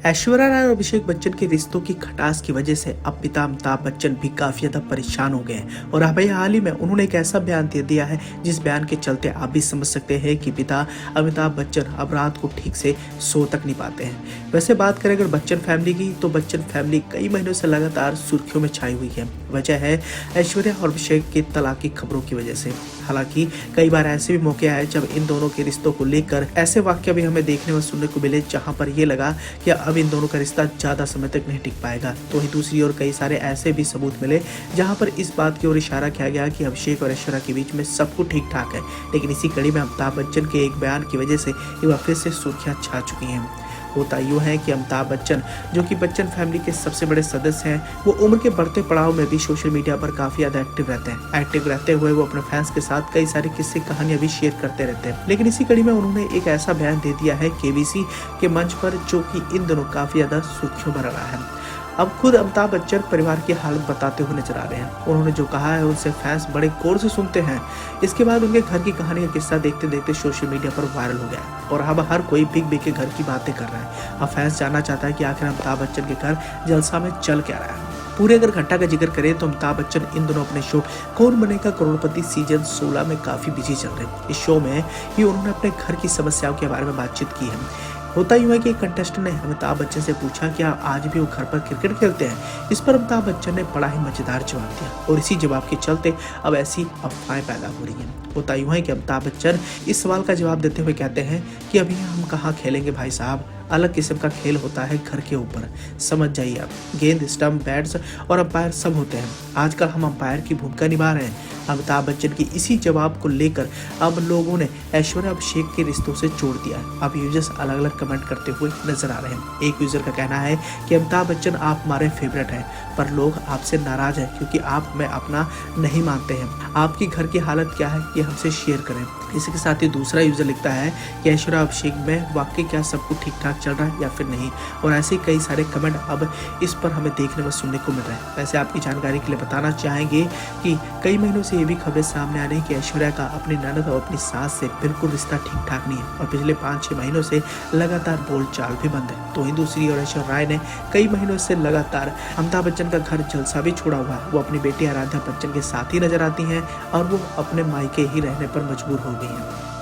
ऐश्वर्या राय और अभिषेक बच्चन के रिश्तों की खटास की वजह से अब पिता अमिताभ बच्चन भी काफी ज्यादा परेशान हो गए हैं और अभी हाल ही में उन्होंने एक ऐसा बयान दे दिया है जिस बयान के चलते आप भी समझ सकते हैं कि पिता अमिताभ बच्चन अब रात को ठीक से सो तक नहीं पाते हैं। वैसे बात करें अगर बच्चन फैमिली की, तो बच्चन फैमिली कई महीनों से लगातार सुर्खियों में छाई हुई है। वजह है ऐश्वर्या और अभिषेक के तलाक की खबरों की वजह से। हालांकि कई बार ऐसे भी मौके आए जब इन दोनों के रिश्तों को लेकर ऐसे वाक्य भी हमें देखने व सुनने को मिले जहां पर ये लगा कि अब इन दोनों का रिश्ता ज्यादा समय तक नहीं टिक पाएगा। तो वहीं दूसरी ओर कई सारे ऐसे भी सबूत मिले जहां पर इस बात की ओर इशारा किया गया कि अभिषेक और ऐश्वर्या के बीच में सब कुछ ठीक ठाक है। लेकिन इसी कड़ी में अमिताभ बच्चन के एक बयान की वजह से एक बार फिर से सुर्खियां छा चुकी हैं। होता यूँ है कि अमिताभ बच्चन, जो कि बच्चन फैमिली के सबसे बड़े सदस्य हैं, वो उम्र के बढ़ते पड़ाव में भी सोशल मीडिया पर काफी ज्यादा एक्टिव रहते हैं। एक्टिव रहते हुए वो अपने फैंस के साथ कई सारी किस्से कहानियां भी शेयर करते रहते हैं। लेकिन इसी कड़ी में उन्होंने एक ऐसा बयान दे दिया है केबीसी के मंच पर, जो कि इन दिनों काफी ज्यादा सुर्खियों में रहा है। अब खुद अमिताभ बच्चन परिवार की हालत बताते हुए नजर आ रहे हैं। उन्होंने जो कहा है उनसे फैंस बड़े गौर से सुनते हैं। इसके बाद उनके घर की कहानी का किस्सा देखते देखते सोशल मीडिया पर वायरल हो गया और अब हर कोई बिग बी के घर की बातें कर रहा है। अब फैंस जानना चाहता है कि आखिर अमिताभ बच्चन के घर जलसा में चल क्या रहा है। पूरे अगर घटना का जिक्र करें तो अमिताभ बच्चन इन दोनों अपने शो कौन बनेगा करोड़पति सीजन 16 में काफी बिजी चल रहे हैं। इस शो में ही उन्होंने अपने घर की समस्याओं के बारे में बातचीत की है। होता यूँ है कि एक कंटेस्टेंट ने अमिताभ बच्चन से पूछा कि आज भी वो घर पर क्रिकेट खेलते हैं। इस पर अमिताभ बच्चन ने बड़ा ही मजेदार जवाब दिया और इसी जवाब के चलते अब ऐसी अफवाहें पैदा हो रही हैं। होता यूँ है कि अमिताभ बच्चन इस सवाल का जवाब देते हुए कहते हैं कि अभी हम कहाँ खेलेंगे भाई साहब, अलग किस्म का खेल होता है घर के ऊपर, समझ जाइए आप। गेंद, स्टंप, बैट्स और अंपायर सब होते हैं। आजकल हम अंपायर की भूमिका निभा रहे हैं। अमिताभ बच्चन की इसी जवाब को लेकर अब लोगों ने ऐश्वर्या अभिषेक के रिश्तों से जोड़ दिया है। अब यूजर्स अलग अलग कमेंट करते हुए नजर आ रहे हैं। एक यूजर का कहना है कि अमिताभ बच्चन आप हमारे फेवरेट हैं, पर लोग आपसे नाराज हैं क्योंकि आप हमें अपना नहीं मानते हैं। आपकी घर की हालत क्या है ये हमसे शेयर करें। इसी के साथ ही दूसरा यूजर लिखता है कि ऐश्वर्या अभिषेक में वाकई क्या सब कुछ ठीक ठाक चल रहा है या फिर नहीं। और ऐसे कई सारे कमेंट अब इस पर हमें देखने व सुनने को मिल रहा है। वैसे आपकी जानकारी के लिए बताना चाहेंगे कि कई महीनों से ये भी खबरें सामने आ रही है कि ऐश्वर्या का अपनी ननद और अपनी सास से बिल्कुल रिश्ता ठीक ठाक नहीं है और पिछले 5-6 महीनों से लगातार बोलचाल भी बंद है। तो वहीं दूसरी ओर ऐश्वर्या राय ने कई महीनों से लगातार अमिताभ बच्चन का घर जलसा भी छोड़ा हुआ है। वो अपनी बेटी आराध्या बच्चन के साथ ही नजर आती हैं और वो अपने मायके ही रहने पर मजबूर हो गई हैं।